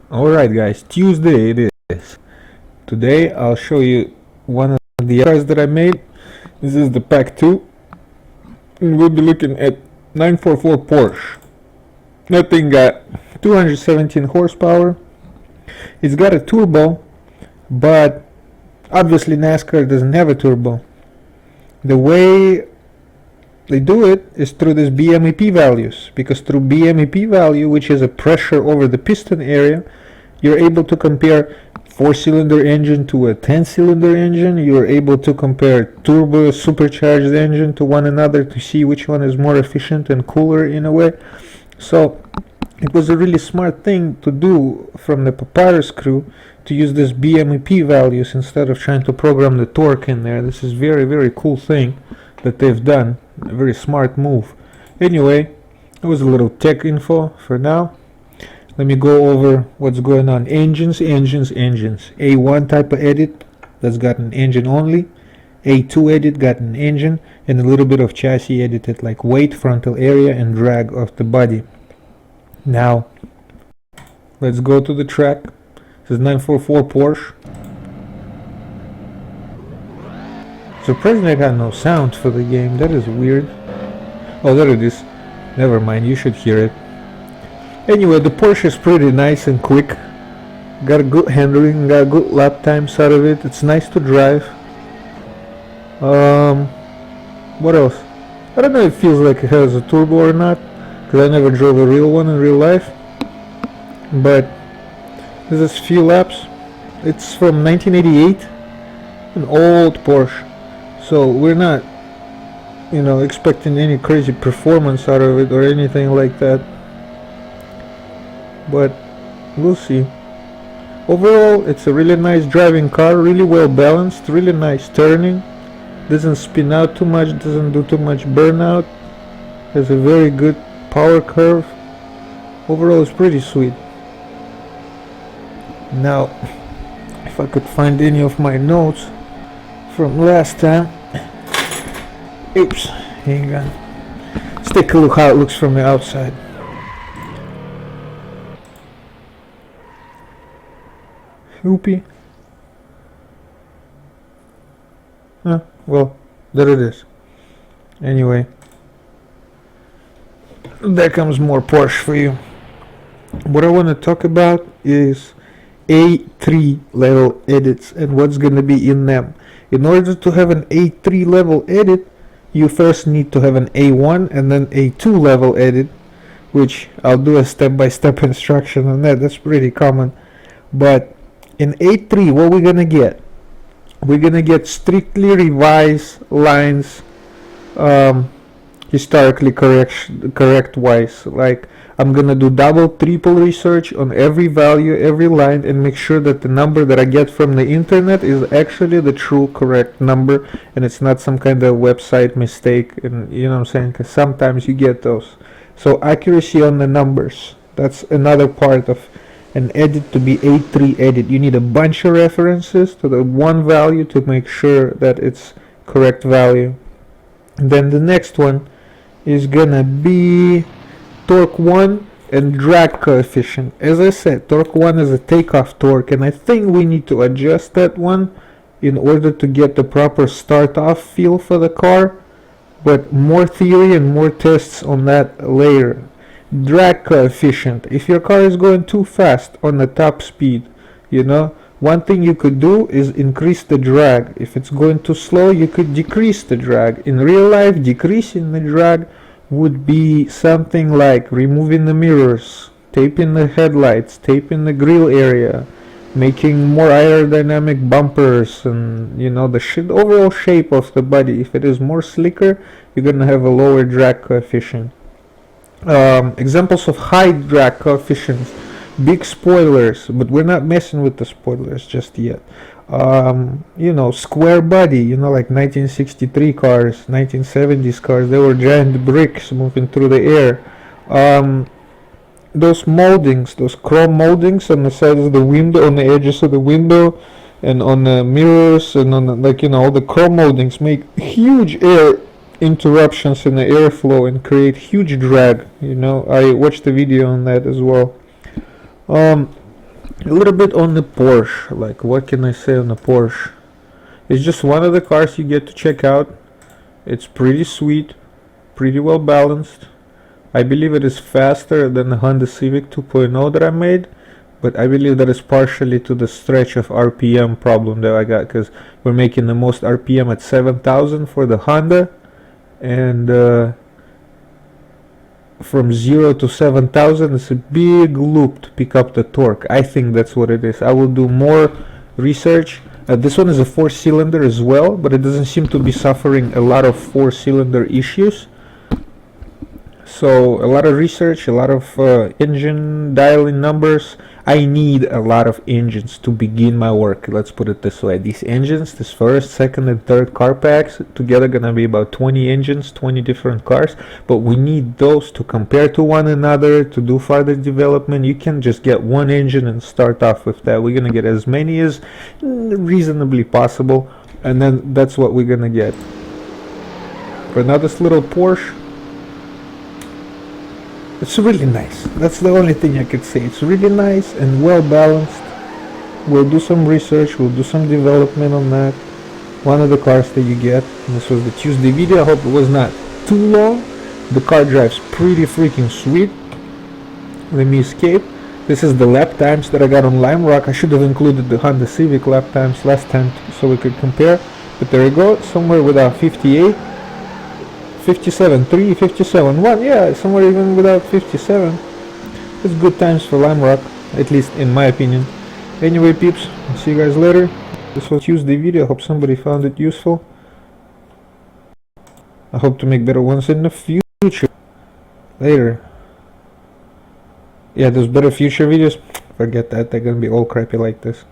Alright guys, Tuesday it is. Today I'll show you one of the cars that I made. This is the Pack 2. And we'll be looking at 944 Porsche. That thing got 217 horsepower. It's got a turbo, but obviously NASCAR doesn't have a turbo. The way they do it is through this BMEP values, because through BMEP value, which is a pressure over the piston area, you're able to compare 4-cylinder engine to a 10-cylinder engine. You're able to compare turbo supercharged engine to one another to see which one is more efficient and cooler in a way. So it was a really smart thing to do from the Papyrus crew to use this BMEP values instead of trying to program the torque in there. This is very cool thing that they've done. A very smart move. Anyway, it was a little tech info for now. Let me go over what's going on. Engines. A1 type of edit, that's got an engine only. A2 edit got an engine and a little bit of chassis edited, like weight, frontal area and drag of the body. Now let's go to the track. This is 944 Porsche. Surprisingly, I got no sound for the game. That is weird. Oh, there it is. Never mind, you should hear it. Anyway, the Porsche is pretty nice and quick. Got a good handling, got good lap times out of it. It's nice to drive. What else? I don't know if it feels like it has a turbo or not, because I never drove a real one in real life. But this is few laps. It's from 1988, an old Porsche. So we're not, expecting any crazy performance out of it or anything like that. But we'll see. Overall, it's a really nice driving car, really well balanced, really nice turning. Doesn't spin out too much, doesn't do too much burnout. Has a very good power curve. Overall, it's pretty sweet. Now, if I could find any of my notes from last time. Oops, hang on. Let's take a look how it looks from the outside. Oopie. Well, there it is. Anyway, there comes more Porsche for you. What I want to talk about is A3 level edits and what's going to be in them. In order to have an A3 level edit, you first need to have an A1 and then A2 level edit, which I'll do a step-by-step instruction on that. That's pretty common. But in A3, what we're gonna get? We're gonna get strictly revised lines, historically correct wise. Like, I'm gonna do double, triple research on every value, every line, and make sure that the number that I get from the internet is actually the true correct number, and it's not some kind of website mistake. And you know what I'm saying? Because sometimes you get those. So accuracy on the numbers. That's another part of an edit to be A3 edit. You need a bunch of references to the one value to make sure that it's correct value. And then the next one is gonna be torque 1 and drag coefficient. As I said, torque 1 is a takeoff torque, and I think we need to adjust that one in order to get the proper start off feel for the car. But more theory and more tests on that later. Drag coefficient. If your car is going too fast on the top speed, one thing you could do is increase the drag. If it's going too slow, you could decrease the drag. In real life, decreasing the drag would be something like removing the mirrors, taping the headlights, taping the grille area, making more aerodynamic bumpers, and the overall shape of the body. If it is more slicker, you're gonna have a lower drag coefficient. Examples of high drag coefficients: big spoilers, but we're not messing with the spoilers just yet. Square body, like 1963 cars, 1970s cars, they were giant bricks moving through the air. Those moldings, those chrome moldings on the sides of the window, on the edges of the window, and on the mirrors, and on all the chrome moldings make huge air interruptions in the airflow and create huge drag. I watched the video on that as well. A little bit on the Porsche. Like, what can I say on the Porsche? It's just one of the cars you get to check out. It's pretty sweet, pretty well balanced. I believe it is faster than the Honda Civic 2.0 that I made, but I believe that is partially to the stretch of RPM problem that I got, because we're making the most RPM at 7,000 for the Honda, and from 0 to 7,000 is a big loop to pick up the torque. I think that's what it is. I will do more research. This one is a 4-cylinder as well, but it doesn't seem to be suffering a lot of 4-cylinder issues. So a lot of research, a lot of engine dialing numbers. I need a lot of engines to begin my work. Let's put it this way. These engines, this first, second, and third car packs, together gonna be about 20 engines, 20 different cars. But we need those to compare to one another, to do further development. You can just get one engine and start off with that. We're gonna get as many as reasonably possible, and then that's what we're gonna get. For now, this little Porsche, it's really nice. That's the only thing I could say. It's really nice and well balanced. We'll do some research, we'll do some development on that. One of the cars that you get. And this was the Tuesday video. I hope it was not too long. The car drives pretty freaking sweet. Let me escape. This is the lap times that I got on Lime Rock. I should have included the Honda Civic lap times last time so we could compare. But there we go. Somewhere without 58. 57.3, 57.1, yeah, somewhere even without 57. It's good times for Lime Rock, at least in my opinion. Anyway, peeps, I'll see you guys later. This was Tuesday video. I hope somebody found it useful. I hope to make better ones in the future. Later. Yeah, those better future videos, forget that. They're gonna be all crappy like this.